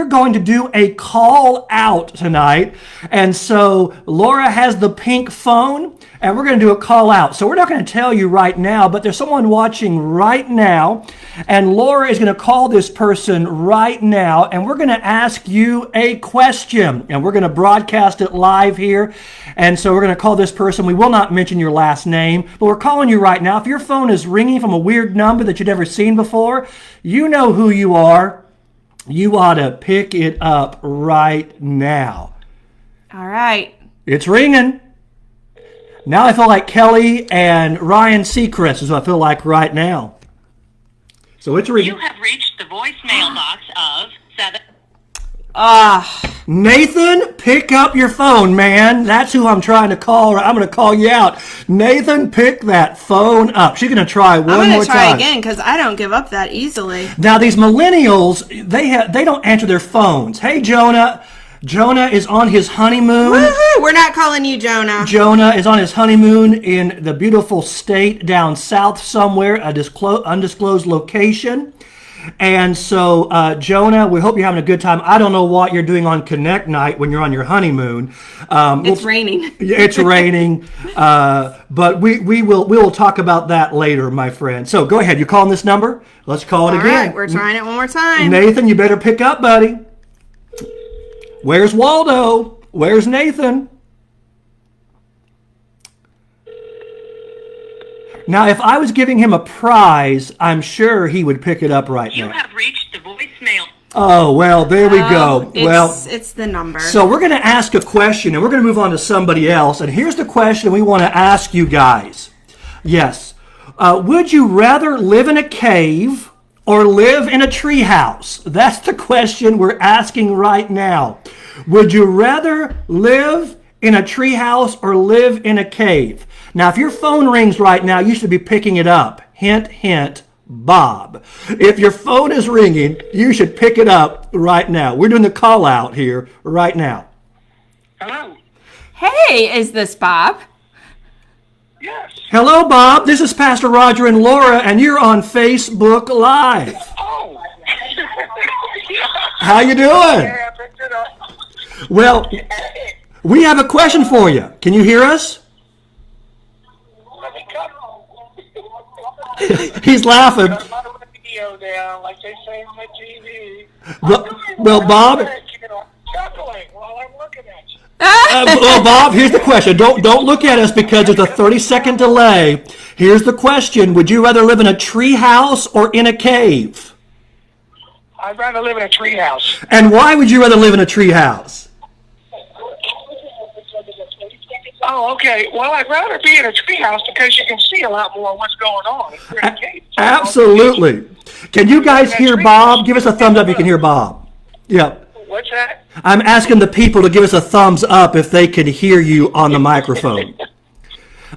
we're going to do a call out tonight. And so Laura has the pink phone, and we're going to do a call out. So we're not going to tell you right now, but there's someone watching right now, and Laura is going to call this person right now, and we're going to ask you a question, and we're going to broadcast it live here. And so we're going to call this person. We will not mention your last name, but we're calling you right now. If your phone is ringing from a weird number that you've never seen before, you know who you are. You ought to pick it up right now. All right. It's ringing. Now I feel like Kelly and Ryan Seacrest is what I feel like right now. So it's ringing. You have reached the voicemail box of 7. Nathan, pick up your phone, man. That's who I'm trying to call. I'm going to call you out. Nathan, pick that phone up. She's going to try one more time. I'm going to try again because I don't give up that easily. Now, these millennials, they don't answer their phones. Hey, Jonah. Jonah is on his honeymoon. Woohoo! We're not calling you Jonah. Jonah is on his honeymoon in the beautiful state down south somewhere, a undisclosed location. And so, Jonah, we hope you're having a good time. I don't know what you're doing on Connect Night when you're on your honeymoon. It's raining. It's raining, but we will talk about that later, my friend. So go ahead. You calling this number? Let's call it again. All right, we're trying it one more time. Nathan, you better pick up, buddy. Where's Waldo? Where's Nathan? Now, if I was giving him a prize, I'm sure he would pick it up right now. You have reached the voicemail. Oh, well, there we go. It's the number. So we're going to ask a question, and we're going to move on to somebody else. And here's the question we want to ask you guys. Yes. Would you rather live in a cave or live in a treehouse? That's the question we're asking right now. Would you rather live in a treehouse or live in a cave? Now, if your phone rings right now, you should be picking it up. Hint, hint, Bob. If your phone is ringing, you should pick it up right now. We're doing the call out here right now. Hello. Hey, is this Bob? Yes. Hello, Bob. This is Pastor Roger and Laura, and you're on Facebook Live. Oh. How you doing? Yeah, I picked it up. Well, we have a question for you. Can you hear us? Let me cut. He's laughing. Cut my radio down like they say on the TV. Well, Bob. Chuckling while I'm looking at you. Well, Bob, here's the question. Don't look at us because there's a 30-second delay. Here's the question. Would you rather live in a tree house or in a cave? I'd rather live in a treehouse. And why would you rather live in a tree house? Oh, okay. Well, I'd rather be in a treehouse because you can see a lot more of what's going on. If you're in a cave, Absolutely. Can you guys hear Bob? Give us a thumbs up if you can hear Bob. Yep. What's that? I'm asking the people to give us a thumbs up if they can hear you on the microphone.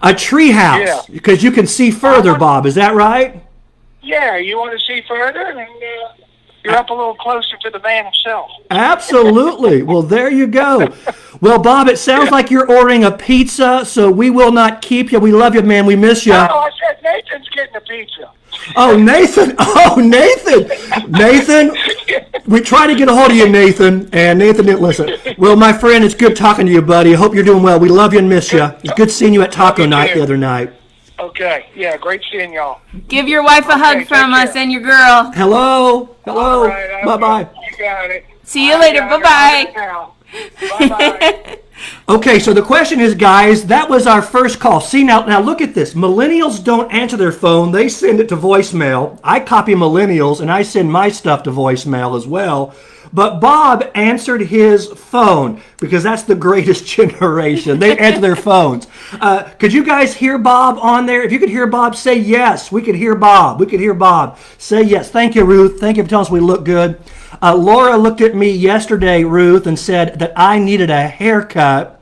A tree house, because you can see further, Bob. Is that right? Yeah, you want to see further, and you're up a little closer to the man himself. Absolutely. Well, there you go. Well, Bob, it sounds like you're ordering a pizza, so we will not keep you. We love you, man. We miss you. Oh, I said Nathan's getting a pizza. Oh, Nathan. Oh, Nathan. Nathan, we tried to get a hold of you, Nathan, and Nathan didn't listen. Well, my friend, it's good talking to you, buddy. I hope you're doing well. We love you and miss you. It's good seeing you at taco night the other night. Okay. Yeah, great seeing y'all. Give your wife a hug from us and your girl. Hello. Hello. Right, bye-bye. You got it. See you later. Bye-bye. Bye-bye. Okay, so the question is, guys, that was our first call. See, now look at this. Millennials don't answer their phone. They send it to voicemail. I copy millennials, and I send my stuff to voicemail as well. But Bob answered his phone because that's the greatest generation. They answer their phones. Could you guys hear Bob on there? If you could hear Bob, say yes. We could hear Bob. We could hear Bob. Say yes. Thank you, Ruth. Thank you for telling us we look good. Laura looked at me yesterday, Ruth, and said that I needed a haircut.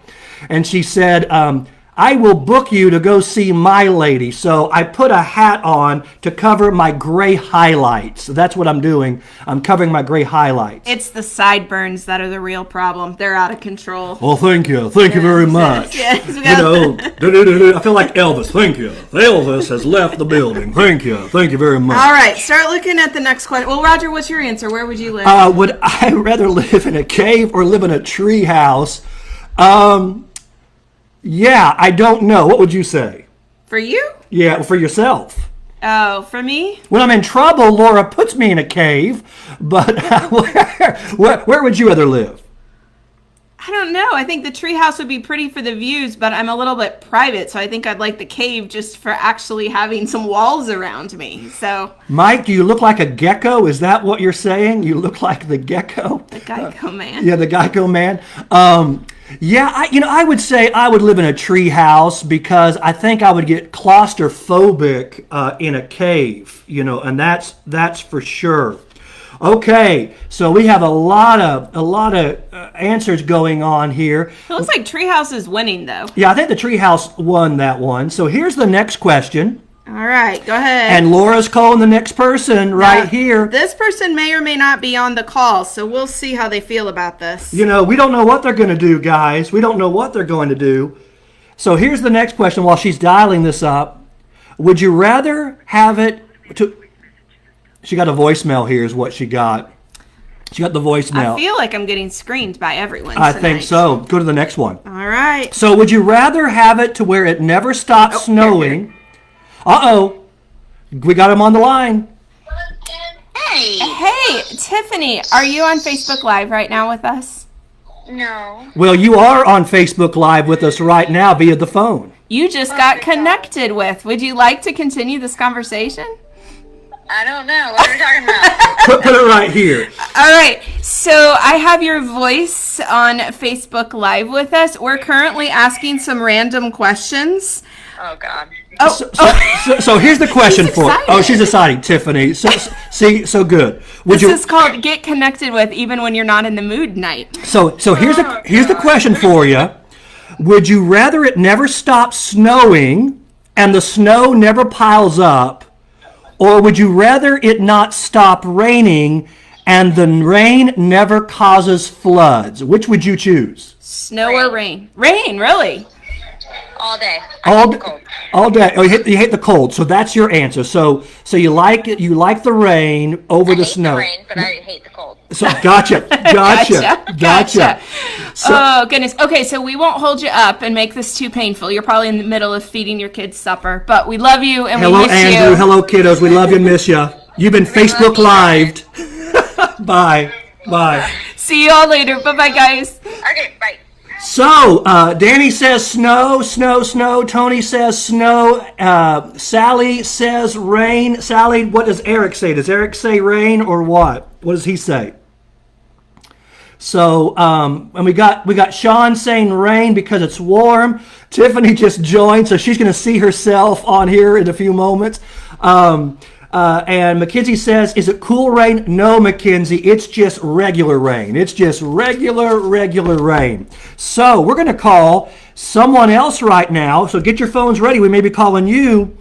And she said, I I will book you to go see my lady. So I put a hat on to cover my gray highlights. So that's what I'm doing. I'm covering my gray highlights. It's the sideburns that are the real problem. They're out of control. Well, thank you. Thank you very much. Yes, I feel like Elvis. Thank you. Elvis has left the building. Thank you. Thank you very much. All right, start looking at the next question. Well, Roger, what's your answer? Where would you live? Would I rather live in a cave or live in a tree house? Yeah, I don't know. What would you say? For you? Yeah, for yourself. Oh, for me? When I'm in trouble, Laura puts me in a cave, but where would you rather live? I don't know. I think the treehouse would be pretty for the views, but I'm a little bit private, so I think I'd like the cave just for actually having some walls around me. So, Mike, do you look like a gecko? Is that what you're saying? You look like the gecko? the Geico man. Yeah, the Geico man. I would say I would live in a tree house because I think I would get claustrophobic in a cave, and that's for sure. Okay, so we have a lot of answers going on here. It looks like treehouse is winning, though. Yeah, I think the treehouse won that one. So here's the next question. All right, go ahead. And Laura's calling the next person right here. This person may or may not be on the call, so we'll see how they feel about this. We don't know what they're going to do, guys. We don't know what they're going to do. So here's the next question while she's dialing this up. Would you rather have it to... She got a voicemail here is what she got. She got the voicemail. I feel like I'm getting screened by everyone I tonight. think so. Go to the next one. All right. So would you rather have it to where it never stops snowing? Uh-oh. We got him on the line. Hey, Tiffany, are you on Facebook Live right now with us? No. Well, you are on Facebook Live with us right now via the phone. You just got connected with. Would you like to continue this conversation? I don't know. What are we talking about? Put it right here. All right. So I have your voice on Facebook Live with us. We're currently asking some random questions. Oh, God. So here's the question She's for. excited. Oh, she's exciting, Tiffany. So good. This is called Get Connected With Even When You're Not in the Mood Night. So here's the question for you. Would you rather it never stop snowing and the snow never piles up, or would you rather it not stop raining and the rain never causes floods? Which would you choose? Snow or rain? Rain, really? All day. All day. Oh, you hate the cold. So that's your answer. So you like it. You like the rain over the snow. I hate the rain, but I hate the cold. So gotcha. So, Oh, goodness. Okay, so we won't hold you up and make this too painful. You're probably in the middle of feeding your kids supper, but we love you and hello, we miss Andrew. you. Hello, kiddos. We love you and miss you. You've been Facebook Lived. Bye. See you all later. Bye-bye, guys. Okay, bye. So, Danny says snow. Tony says snow. Sally says rain. Sally, what does Eric say? Does Eric say rain or what? What does he say? So, and we got Sean saying rain because it's warm. Tiffany just joined, so she's going to see herself on here in a few moments. And Mackenzie says, is it cool rain? No, Mackenzie, it's just regular rain. It's just regular rain. So we're going to call someone else right now. So get your phones ready. We may be calling you.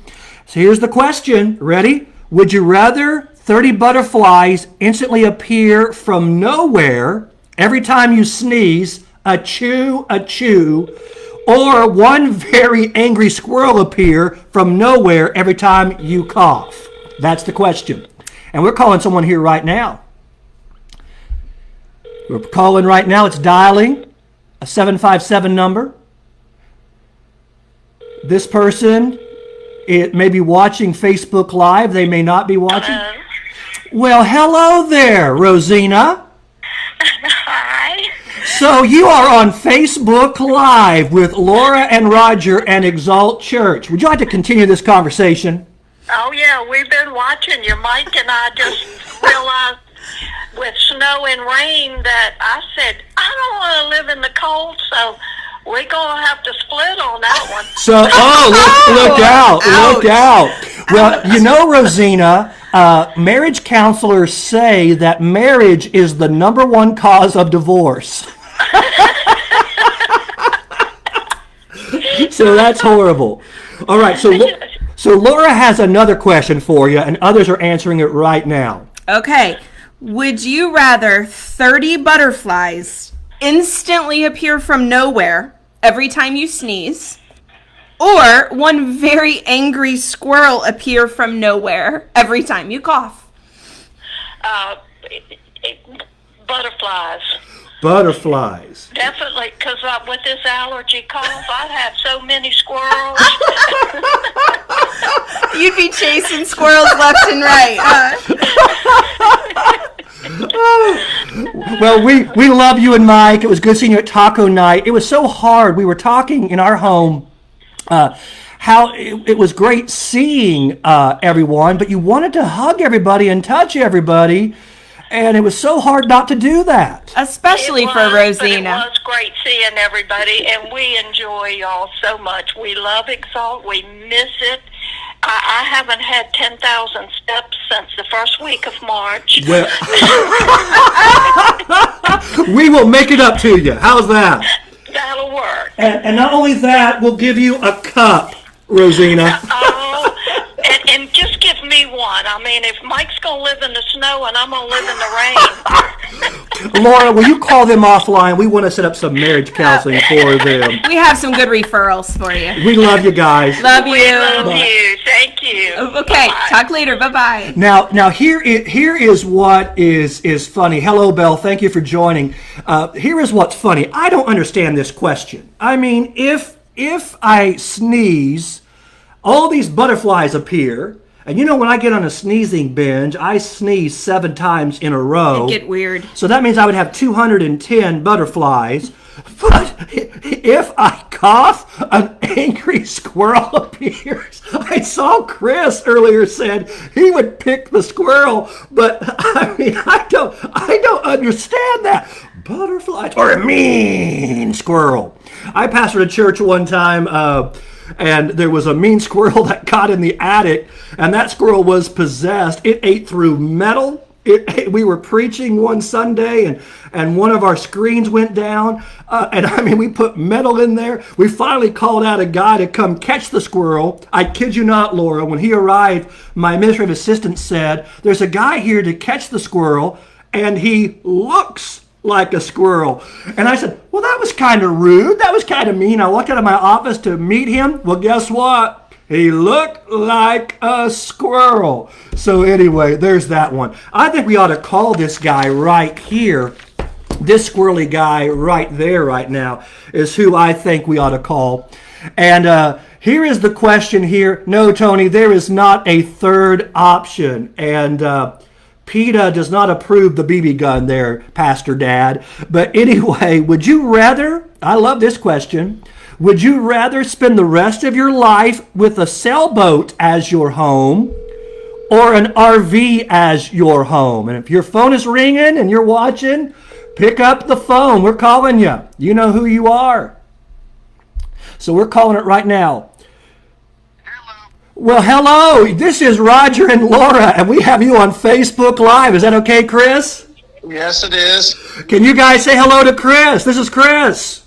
So here's the question. Ready? Would you rather 30 butterflies instantly appear from nowhere every time you sneeze, achoo, or one very angry squirrel appear from nowhere every time you cough? That's the question. And we're calling someone here right now. We're calling right now. It's dialing a 757 number. This person, it may be watching Facebook Live. They may not be watching. Well, hello there, Rosina. Hi. So you are on Facebook Live with Laura and Roger and Exalt Church. Would you like to continue this conversation? Oh, yeah, we've been watching you. Mike and I just realized with snow and rain that I said, I don't want to live in the cold, so we're going to have to split on that one. So, look out. Well, Rosina, marriage counselors say that marriage is the number one cause of divorce. So that's horrible. All right, so Laura has another question for you, and others are answering it right now. Okay. Would you rather 30 butterflies instantly appear from nowhere every time you sneeze, or one very angry squirrel appear from nowhere every time you cough? Butterflies. Butterflies. Definitely, because with this allergy cough, I'd have so many squirrels. You'd be chasing squirrels left and right, Well, we love you and Mike. It was good seeing you at taco night. It was so hard. We were talking in our home how it was great seeing everyone, but you wanted to hug everybody and touch everybody, and it was so hard not to do that. Especially for Rosina. But it was great seeing everybody, and we enjoy y'all so much. We love Exalt. We miss it. I haven't had 10,000 steps since the first week of March. Well, we will make it up to you. How's that? That'll work. And not only that, we'll give you a cup, Rosina. Oh, and just give me one. I mean, if Mike's going to live in the snow and I'm going to live in the rain. Laura, will you call them offline? We want to set up some marriage counseling for them. We have some good referrals for you. We love you guys. Love you. We love you. Thank you. Okay, Bye-bye. talk later. Bye-bye. Now here is what is funny. Hello, Belle. Thank you for joining. Here is what's funny. I don't understand this question. I mean, if I sneeze, all these butterflies appear. And you know, when I get on a sneezing binge, I sneeze 7 times in a row. It'd get weird. So that means I would have 210 butterflies. But if I cough, an angry squirrel appears. I saw Chris earlier said he would pick the squirrel, but I mean, I don't understand that. Butterflies or a mean squirrel. I pastored a church one time, and there was a mean squirrel that got in the attic, and that squirrel was possessed. It ate through metal. We were preaching one Sunday, and one of our screens went down, and I mean, we put metal in there. We finally called out a guy to come catch the squirrel. I kid you not, Laura, when he arrived, my administrative assistant said, "There's a guy here to catch the squirrel, and he looks like a squirrel." And I said, well, that was kind of rude. That was kind of mean. I walked out of my office to meet him. Well, guess what? He looked like a squirrel. So anyway, there's that one. I think we ought to call this guy right here. This squirrely guy right there right now is who I think we ought to call. And here is the question here. No, Tony, there is not a third option. And PETA does not approve the BB gun there, Pastor Dad. But anyway, would you rather, I love this question, would you rather spend the rest of your life with a sailboat as your home or an RV as your home? And if your phone is ringing and you're watching, pick up the phone. We're calling you. You know who you are. So we're calling it right now. Well, hello. This is Roger and Laura, and we have you on Facebook Live. Is that okay, Chris? Yes, it is. Can you guys say hello to Chris? This is Chris.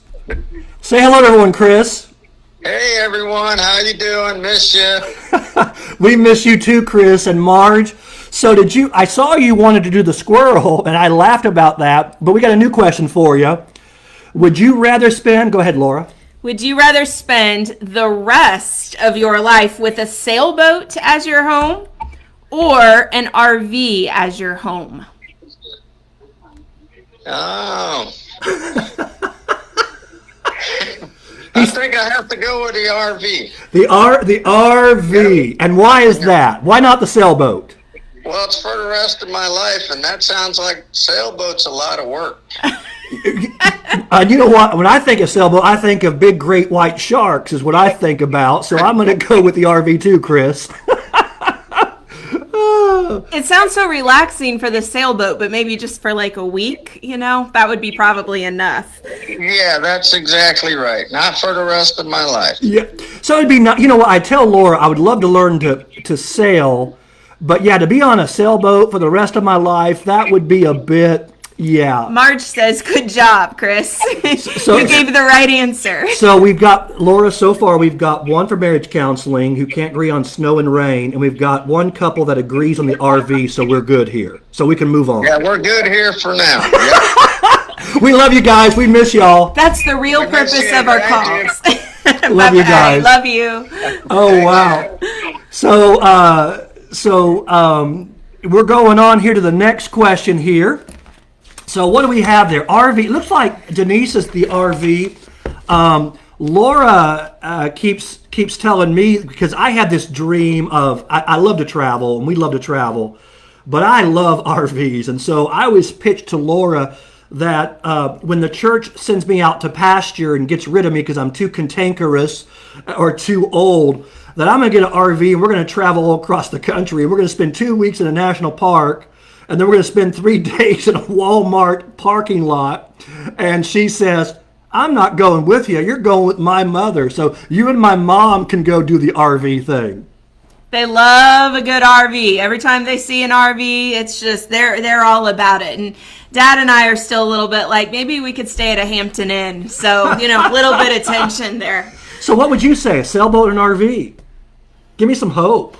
Say hello to everyone, Chris. Hey, everyone. How you doing? Miss you. We miss you too, Chris and Marge. So I saw you wanted to do the squirrel, and I laughed about that, but we got a new question for you. Would you rather spend, go ahead, Laura. Would you rather spend the rest of your life with a sailboat as your home or an RV as your home? Oh. I think I have to go with the RV. The RV. And why is that? Why not the sailboat? Well, it's for the rest of my life, and that sounds like sailboat's a lot of work. You know what? When I think of sailboat, I think of big, great white sharks is what I think about. So I'm going to go with the RV too, Chris. It sounds so relaxing for the sailboat, but maybe just for like a week, that would be probably enough. Yeah, that's exactly right. Not for the rest of my life. Yeah. So it'd be not, you know what? I tell Laura I would love to learn to sail, but yeah, to be on a sailboat for the rest of my life, that would be a bit Yeah. Marge says, good job, Chris. You gave the right answer. So we've got, Laura, so far we've got one for marriage counseling who can't agree on snow and rain, and we've got one couple that agrees on the RV, so we're good here. So we can move on. Yeah, we're good here for now. Yep. We love you guys. We miss y'all. That's the real purpose of our calls. Love you guys. Love you. Oh, wow. So, we're going on here to the next question here. So what do we have there? RV. Looks like Denise is the RV. Laura keeps telling me, because I had this dream of, I love to travel, and we love to travel, but I love RVs. And so I always pitched to Laura that when the church sends me out to pasture and gets rid of me because I'm too cantankerous or too old, that I'm going to get an RV and we're going to travel all across the country. And we're going to spend 2 weeks in a national park. And then we're going to spend 3 days in a Walmart parking lot. And she says, I'm not going with you. You're going with my mother. So you and my mom can go do the RV thing. They love a good RV. Every time they see an RV, it's just, they're all about it. And Dad and I are still a little bit like, maybe we could stay at a Hampton Inn. So, a little bit of tension there. So what would you say, a sailboat or an RV? Give me some hope.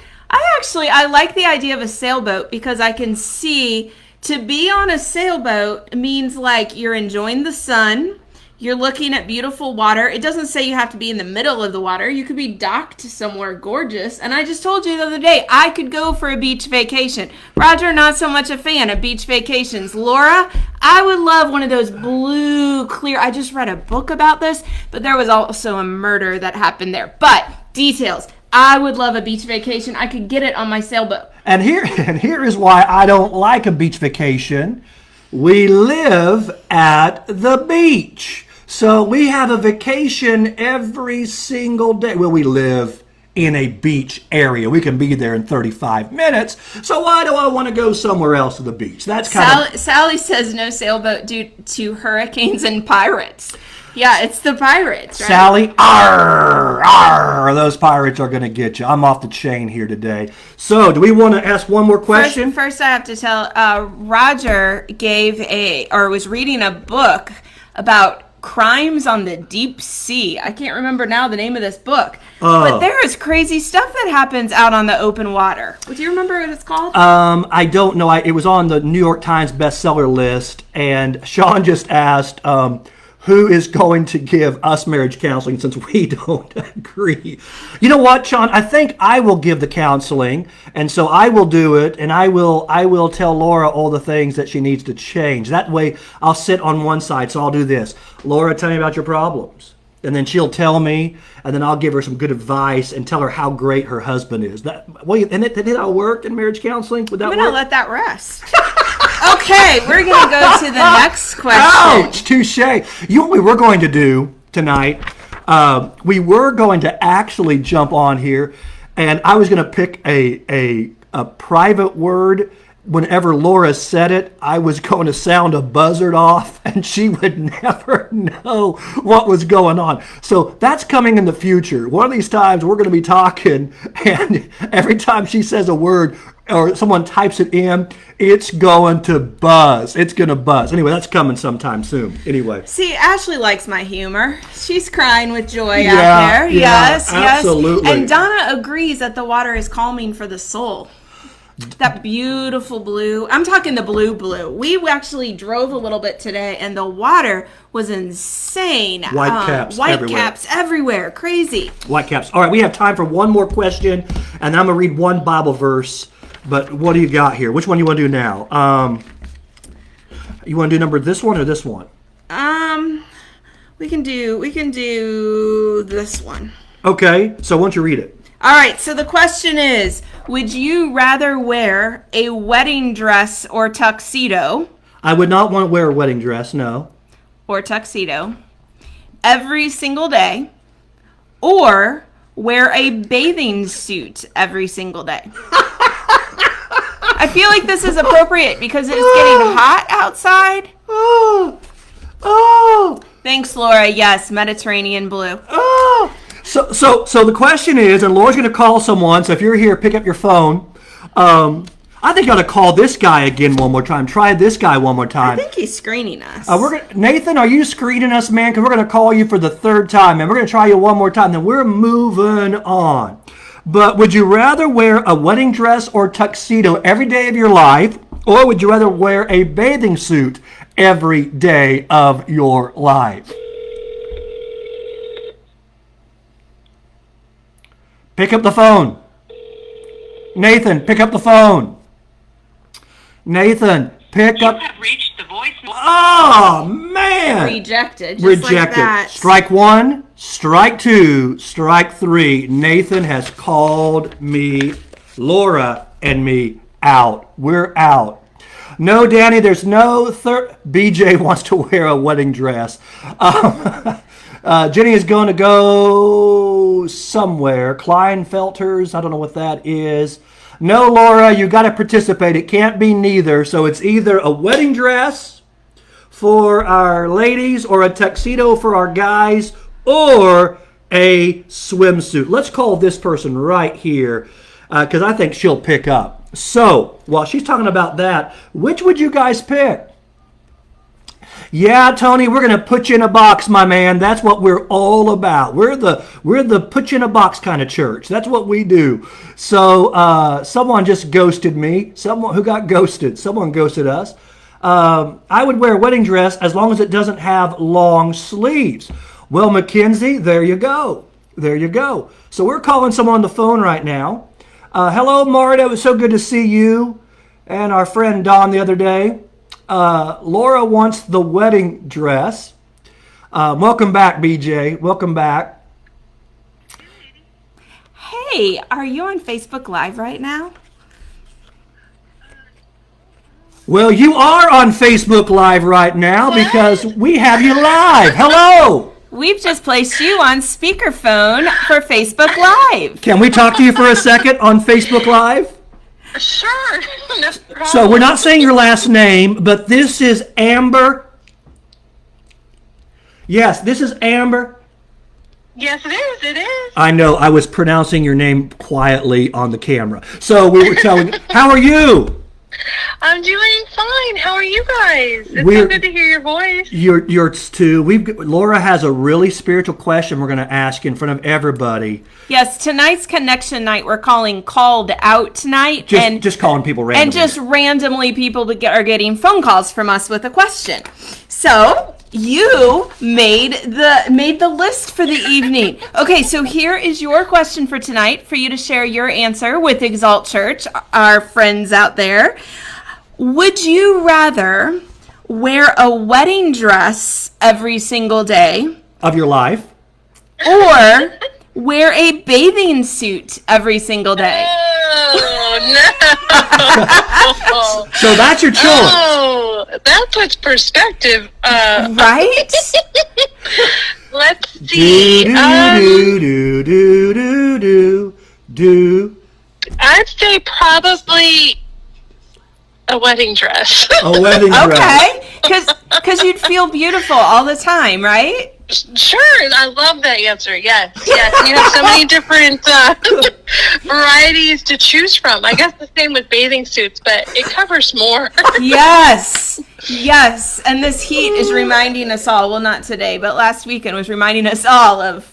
I like the idea of a sailboat because I can see to be on a sailboat means like you're enjoying the sun, you're looking at beautiful water. It doesn't say you have to be in the middle of the water. You could be docked somewhere gorgeous. And I just told you the other day, I could go for a beach vacation. Roger, not so much a fan of beach vacations. Laura, I would love one of those blue, clear. I just read a book about this, but there was also a murder that happened there. But details. I would love a beach vacation. I could get it on my sailboat. And here is why I don't like a beach vacation. We live at the beach. So we have a vacation every single day. Well, we live in a beach area. We can be there in 35 minutes. So why do I want to go somewhere else to the beach? That's kind of... Sally says no sailboat due to hurricanes and pirates. Yeah, it's the pirates, right? Sally, arr, those pirates are going to get you. I'm off the chain here today. So, do we want to ask one more question? First I have to tell, Roger was reading a book about crimes on the deep sea. I can't remember now the name of this book. But there is crazy stuff that happens out on the open water. Do you remember what it's called? I don't know. It was on the New York Times bestseller list, and Sean just asked... who is going to give us marriage counseling since we don't agree? You know what, Sean? I think I will give the counseling, and so I will do it, and I will tell Laura all the things that she needs to change. That way, I'll sit on one side, so I'll do this. Laura, tell me about your problems. And then she'll tell me, and then I'll give her some good advice and tell her how great her husband is. And that'll work in marriage counseling? Would that work? I'm going to let that rest. Okay, we're going to go to the next question. Ouch, touche. You know what we were going to do tonight? We were going to actually jump on here, and I was going to pick a private word. Whenever Laura said it, I was going to sound a buzzard off, and she would never know what was going on. So that's coming in the future. One of these times, we're going to be talking, and every time she says a word or someone types it in, it's going to buzz. It's going to buzz. Anyway, that's coming sometime soon. Anyway. See, Ashley likes my humor. She's crying with joy out there. Yeah, yes, absolutely. Yes. And Donna agrees that the water is calming for the soul. That beautiful blue. I'm talking the blue. We actually drove a little bit today, and the water was insane. White caps everywhere. Crazy. White caps. All right, we have time for one more question, and then I'm going to read one Bible verse. But what do you got here? Which one do you want to do now? You want to do this one or this one? We can do this one. Okay, so why don't you read it? All right, so the question is, would you rather wear a wedding dress or tuxedo? I would not want to wear a wedding dress, no. Or tuxedo every single day, or wear a bathing suit every single day? I feel like this is appropriate because it's getting hot outside. Thanks, Laura. Yes, Mediterranean blue. So the question is, and Laura's going to call someone, so if you're here, pick up your phone. I think I ought to call this guy again one more time. Try this guy one more I time. think he's screening us. Nathan, are you screening us, man? Because we're going to call you for the third time, and we're going to try you one more time. Then we're moving on. But would you rather wear a wedding dress or tuxedo every day of your life, or would you rather wear a bathing suit every day of your life? Pick up the phone. Nathan, pick up the phone. Nathan, pick up. You have reached the voicemail. Oh, man. Rejected. Just Rejected. Like that. Strike one, strike two, strike three. Nathan has called me, Laura and me out. We're out. No, Danny, there's no BJ wants to wear a wedding dress. Jenny is going to go somewhere. Kleinfelters, I don't know what that is. No, Laura, you got to participate. It can't be neither. So it's either a wedding dress for our ladies or a tuxedo for our guys or a swimsuit. Let's call this person right here because I think she'll pick up. So while she's talking about that, which would you guys pick? Yeah, Tony, we're going to put you in a box, my man. That's what we're all about. We're the put you in a box kind of church. That's what we do. So someone just ghosted me. Someone who got ghosted. Someone ghosted us. I would wear a wedding dress as long as it doesn't have long sleeves. Well, Mackenzie, there you go. There you go. So we're calling someone on the phone right now. Hello, Marta. It was so good to see you and our friend Don the other day. Laura wants the wedding dress. Welcome back, BJ. Welcome back. Hey, are you on Facebook Live right now? Well, you are on Facebook Live right now because we have you live. Hello. We've just placed you on speakerphone for Facebook Live. Can we talk to you for a second on Facebook Live? Sure. No problem. So we're not saying your last name, but this is Amber. Yes, this is Amber. Yes, it is. It is. I know, I was pronouncing your name quietly on the camera. So we were telling, how are you? I'm doing fine. How are you guys? It's We're- so good to hear your voice. Yours too. Laura has a really spiritual question we're going to ask in front of everybody. Yes, tonight's connection night we're calling Called Out tonight. Just calling people randomly. And just randomly people are getting phone calls from us with a question. So you made the list for the evening. Okay, so here is your question for tonight for you to share your answer with Exalt Church, our friends out there. Would you rather wear a wedding dress every single day of your life. or wear a bathing suit every single day? Oh, no. So that's your choice. Oh, that puts perspective. Right? Let's see. Do do do do do. I'd say probably a wedding dress. A wedding dress. Okay, because you'd feel beautiful all the time, right? Sure, I love that answer. Yes. You have so many different varieties to choose from. I guess the same with bathing suits, but it covers more. Yes. And this heat is reminding us all, well, not today, but last weekend was reminding us all of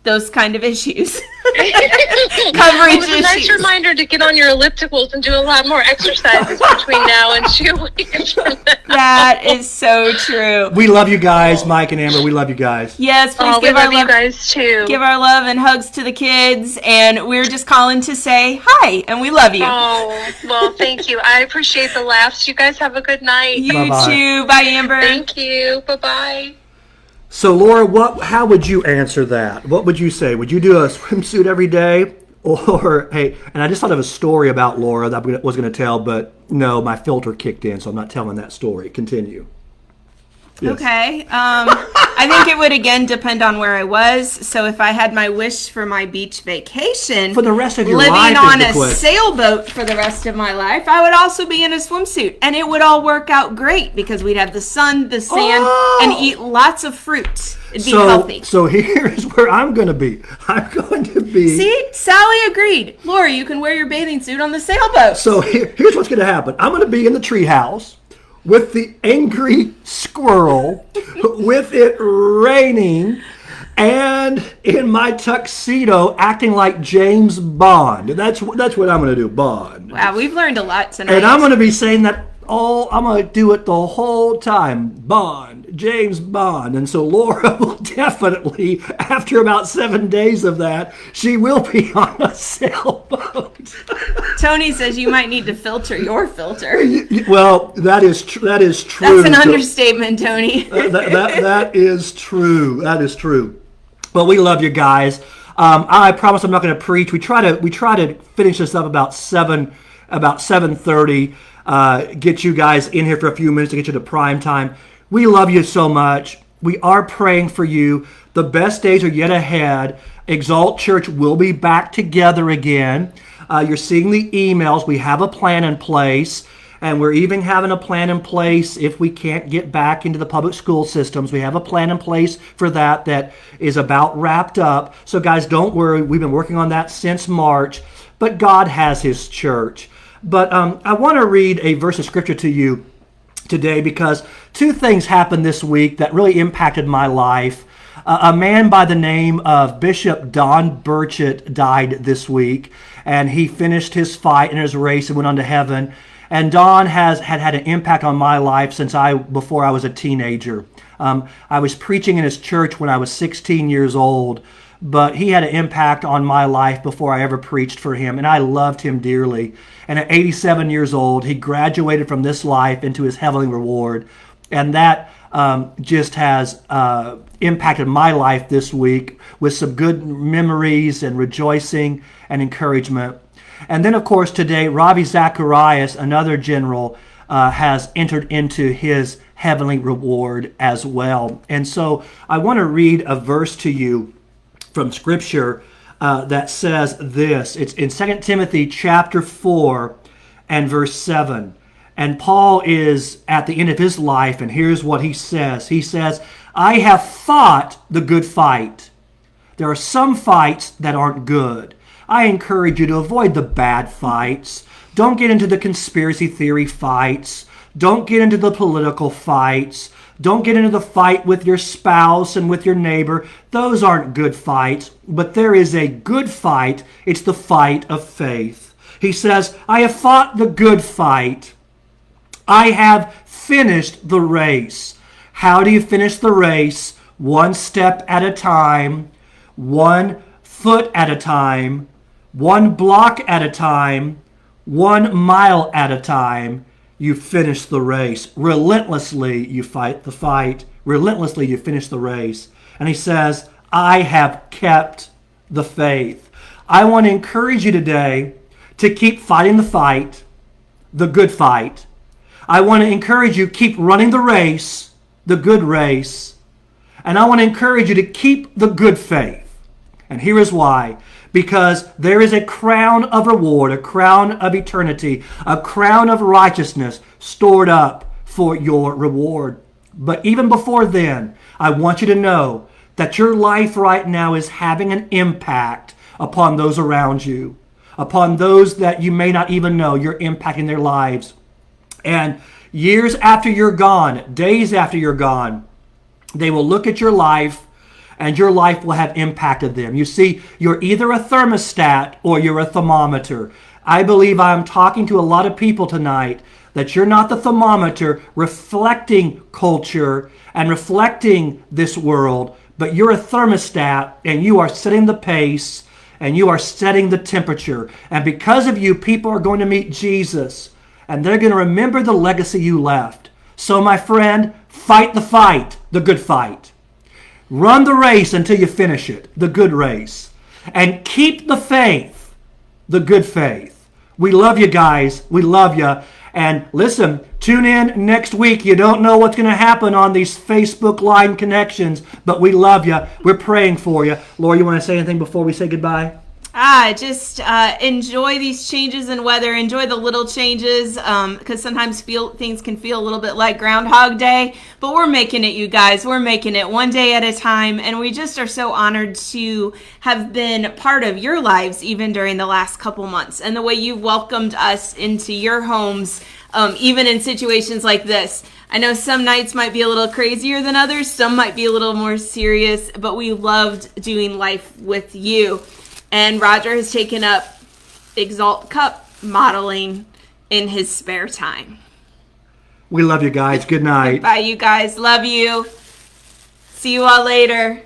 those kind of issues. Coverage It was a nice issues. reminder to get on your ellipticals and do a lot more exercises between now and 2 weeks from now. That is so true. We love you guys, Mike and Amber. We love you guys. Yes, please We give our love you love. guys too. Give our love and hugs to the kids, and we're just calling to say hi, and we love you. Oh, well, thank you. I appreciate the laughs. You guys have a good night. You Bye-bye. too. Bye, Amber. Thank you. Bye-bye. So, Laura, how would you answer that? What would you say? Would you do a swimsuit every day? Or, hey, and I just thought of a story about Laura that I was going to tell, but no, my filter kicked in, so I'm not telling that story. Continue. Yes. Okay. I I think it would again depend on where I was. So if I had my wish for my beach vacation For the rest of your living life is on the a question. sailboat for the rest of my life, I would also be in a swimsuit, and it would all work out great because we'd have the sun, the sand, and eat lots of fruit. It'd be healthy. So here's where I'm going to be. I'm going to be. See, Sally agreed. Laura, you can wear your bathing suit on the sailboat. So here's what's going to happen. I'm going to be in the treehouse with the angry squirrel, with it raining, and in my tuxedo acting like James Bond. That's what I'm going to do, Bond. Wow, we've learned a lot tonight. And I'm going to be saying that I'm going to do it the whole time. Bond, James Bond. And so Laura will definitely, after about 7 days of that, she will be on a sailboat. Tony says you might need to filter your filter. Well, that is true. That's an understatement, Tony. That is true. That is true. Well, we love you guys. I promise I'm not going to preach. We try to finish this up about 7:30. Get you guys in here for a few minutes to get you to prime time. We love you so much. We are praying for you. The best days are yet ahead. Exalt Church will be back together again. You're seeing the emails. We have a plan in place, and we're even having a plan in place if we can't get back into the public school systems. We have a plan in place for that is about wrapped up. So guys, don't worry. We've been working on that since March, but God has his church. But I want to read a verse of scripture to you today because two things happened this week that really impacted my life. A man by the name of Bishop Don Burchett died this week, and he finished his fight and his race and went on to heaven. And Don had an impact on my life before I was a teenager. I was preaching in his church when I was 16 years old, but he had an impact on my life before I ever preached for him, and I loved him dearly. And at 87 years old, he graduated from this life into his heavenly reward, and that just has impacted my life this week with some good memories and rejoicing and encouragement. And then, of course, today, Ravi Zacharias, another general, has entered into his heavenly reward as well. And so I want to read a verse to you from Scripture that says this. It's in 2 Timothy chapter 4 and verse 7. And Paul is at the end of his life, and here's what he says. He says, I have fought the good fight. There are some fights that aren't good. I encourage you to avoid the bad fights. Don't get into the conspiracy theory fights. Don't get into the political fights. Don't get into the fight with your spouse and with your neighbor. Those aren't good fights, but there is a good fight. It's the fight of faith. He says, I have fought the good fight. I have finished the race. How do you finish the race? One step at a time, 1 foot at a time, 1 block at a time, 1 mile at a time. You finish the race. Relentlessly, you fight the fight. Relentlessly, you finish the race. And he says, I have kept the faith. I want to encourage you today to keep fighting the fight, the good fight. I want to encourage you, keep running the race, the good race. And I want to encourage you to keep the good faith. And here is why. Because there is a crown of reward, a crown of eternity, a crown of righteousness stored up for your reward. But even before then, I want you to know that your life right now is having an impact upon those around you, upon those that you may not even know. You're impacting their lives. And years after you're gone, days after you're gone, they will look at your life and your life will have impacted them. You see, you're either a thermostat or you're a thermometer. I believe I'm talking to a lot of people tonight that you're not the thermometer reflecting culture and reflecting this world, but you're a thermostat and you are setting the pace and you are setting the temperature. And because of you, people are going to meet Jesus and they're going to remember the legacy you left. So my friend, fight the fight, the good fight. Run the race until you finish it, the good race. And keep the faith, the good faith. We love you guys. We love you. And listen, Tune in next week. You don't know what's going to happen on these Facebook line connections, but we love you. We're praying for you. Laura, you want to say anything before we say goodbye? Just enjoy these changes in weather. Enjoy the little changes, because sometimes things can feel a little bit like Groundhog Day. But we're making it, you guys. We're making it one day at a time. And we just are so honored to have been part of your lives even during the last couple months. And the way you've welcomed us into your homes, even in situations like this. I know some nights might be a little crazier than others. Some might be a little more serious. But we loved doing life with you. And Roger has taken up Exalt Cup modeling in his spare time. We love you guys. Good night. Bye, you guys. Love you. See you all later.